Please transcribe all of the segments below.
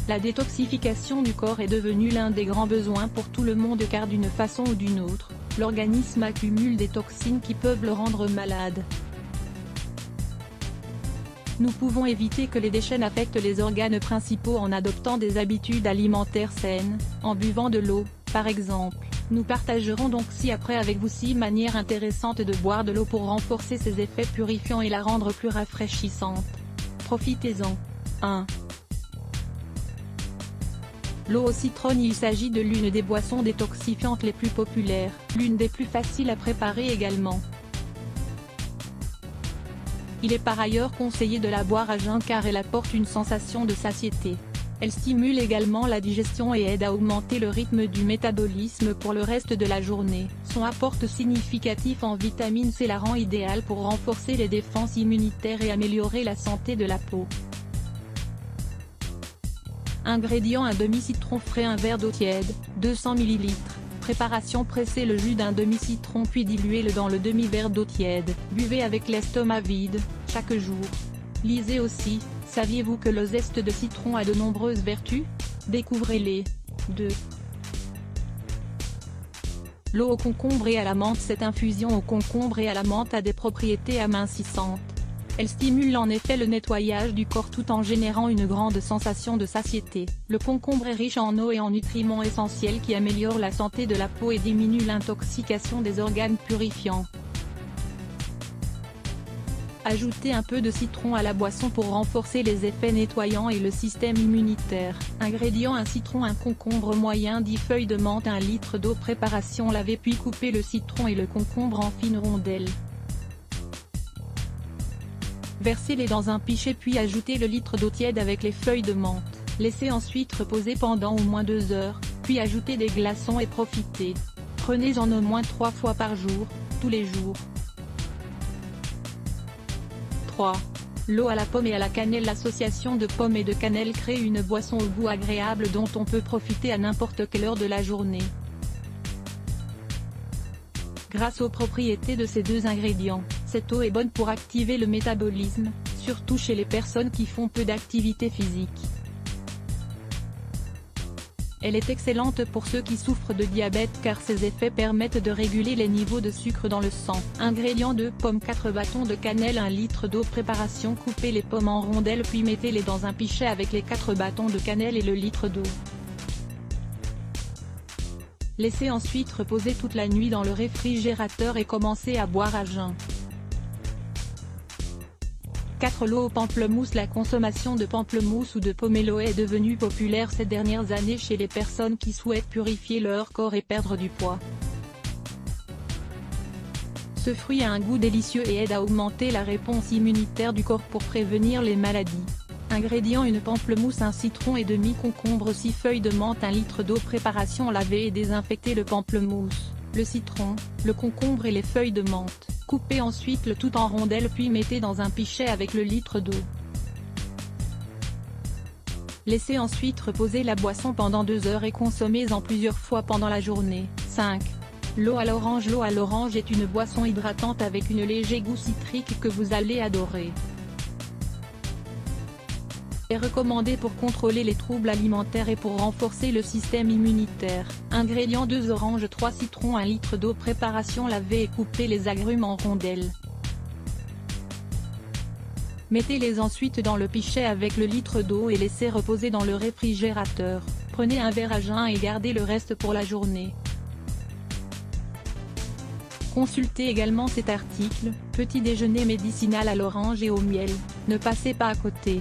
La détoxification du corps est devenue l'un des grands besoins pour tout le monde car d'une façon ou d'une autre, l'organisme accumule des toxines qui peuvent le rendre malade. Nous pouvons éviter que les déchets n'affectent les organes principaux en adoptant des habitudes alimentaires saines, en buvant de l'eau, par exemple. Nous partagerons donc ci-après avec vous 6 manières intéressantes de boire de l'eau pour renforcer ses effets purifiants et la rendre plus rafraîchissante. Profitez-en. 1. L'eau au citron. Il s'agit de l'une des boissons détoxifiantes les plus populaires, l'une des plus faciles à préparer également. Il est par ailleurs conseillé de la boire à jeun car elle apporte une sensation de satiété. Elle stimule également la digestion et aide à augmenter le rythme du métabolisme pour le reste de la journée. Son apport significatif en vitamine C la rend idéale pour renforcer les défenses immunitaires et améliorer la santé de la peau. Ingrédients: un demi-citron frais, un verre d'eau tiède, 200 ml. Préparation: presser le jus d'un demi-citron puis diluez-le dans le demi-verre d'eau tiède. Buvez avec l'estomac vide, chaque jour. Lisez aussi, saviez-vous que le zeste de citron a de nombreuses vertus? Découvrez-les. 2. L'eau au concombre et à la menthe. Cette infusion au concombre et à la menthe a des propriétés amincissantes. Elle stimule en effet le nettoyage du corps tout en générant une grande sensation de satiété. Le concombre est riche en eau et en nutriments essentiels qui améliorent la santé de la peau et diminuent l'intoxication des organes purifiants. Ajoutez un peu de citron à la boisson pour renforcer les effets nettoyants et le système immunitaire. Ingrédients: un citron, un concombre moyen, 10 feuilles de menthe, 1 litre d'eau. Préparation: lavez puis coupez le citron et le concombre en fines rondelles. Versez-les dans un pichet puis ajoutez le litre d'eau tiède avec les feuilles de menthe. Laissez ensuite reposer pendant au moins 2 heures, puis ajoutez des glaçons et profitez. Prenez-en au moins 3 fois par jour, tous les jours. 3. L'eau à la pomme et à la cannelle. L'association de pommes et de cannelle crée une boisson au goût agréable dont on peut profiter à n'importe quelle heure de la journée. Grâce aux propriétés de ces deux ingrédients, cette eau est bonne pour activer le métabolisme, surtout chez les personnes qui font peu d'activité physique. Elle est excellente pour ceux qui souffrent de diabète car ses effets permettent de réguler les niveaux de sucre dans le sang. Ingrédients: 2 pommes, 4 bâtons de cannelle, 1 litre d'eau. Préparation: coupez les pommes en rondelles puis mettez-les dans un pichet avec les 4 bâtons de cannelle et le litre d'eau. Laissez ensuite reposer toute la nuit dans le réfrigérateur et commencez à boire à jeun. 4. L'eau au pamplemousse. La consommation de pamplemousse ou de pomelo est devenue populaire ces dernières années chez les personnes qui souhaitent purifier leur corps et perdre du poids. Ce fruit a un goût délicieux et aide à augmenter la réponse immunitaire du corps pour prévenir les maladies. Ingrédients: une pamplemousse, un citron et demi concombre, 6 feuilles de menthe, 1 litre d'eau. Préparation: laver et désinfecter le pamplemousse, le citron, le concombre et les feuilles de menthe. Coupez ensuite le tout en rondelles puis mettez dans un pichet avec le litre d'eau. Laissez ensuite reposer la boisson pendant 2 heures et consommez-en plusieurs fois pendant la journée. 5. L'eau à l'orange. L'eau à l'orange est une boisson hydratante avec un léger goût citrique que vous allez adorer. Est recommandée pour contrôler les troubles alimentaires et pour renforcer le système immunitaire. Ingrédients: 2 oranges, 3 citrons, 1 litre d'eau. Préparation: lavez et coupez les agrumes en rondelles. Mettez-les ensuite dans le pichet avec le litre d'eau et laissez reposer dans le réfrigérateur. Prenez un verre à jeun et gardez le reste pour la journée. Consultez également cet article, petit déjeuner médicinal à l'orange et au miel, ne passez pas à côté.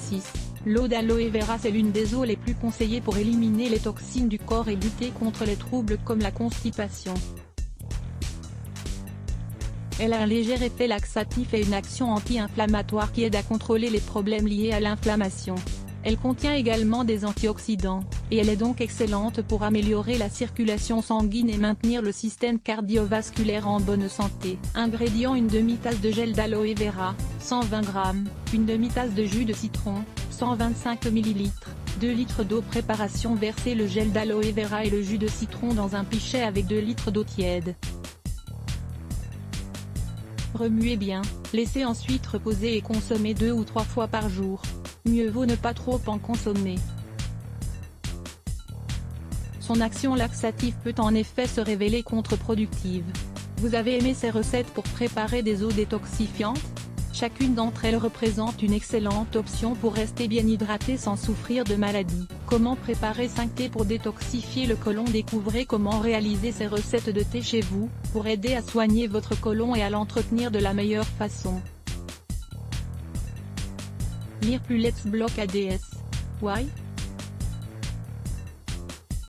6. L'eau d'aloe vera. C'est l'une des eaux les plus conseillées pour éliminer les toxines du corps et lutter contre les troubles comme la constipation. Elle a un léger effet laxatif et une action anti-inflammatoire qui aide à contrôler les problèmes liés à l'inflammation. Elle contient également des antioxydants, et elle est donc excellente pour améliorer la circulation sanguine et maintenir le système cardiovasculaire en bonne santé. Ingrédients: une demi-tasse de gel d'aloe vera, 120 g, une demi-tasse de jus de citron, 125 ml, 2 litres d'eau. Préparation: versez le gel d'aloe vera et le jus de citron dans un pichet avec 2 litres d'eau tiède. Remuez bien, laissez ensuite reposer et consommez 2 ou 3 fois par jour. Mieux vaut ne pas trop en consommer. Son action laxative peut en effet se révéler contre-productive. Vous avez aimé ces recettes pour préparer des eaux détoxifiantes? Chacune d'entre elles représente une excellente option pour rester bien hydraté sans souffrir de maladies. Comment préparer 5 thés pour détoxifier le côlon? Découvrez comment réaliser ces recettes de thé chez vous, pour aider à soigner votre côlon et à l'entretenir de la meilleure façon. Lire plus Let's Block ADS. Why?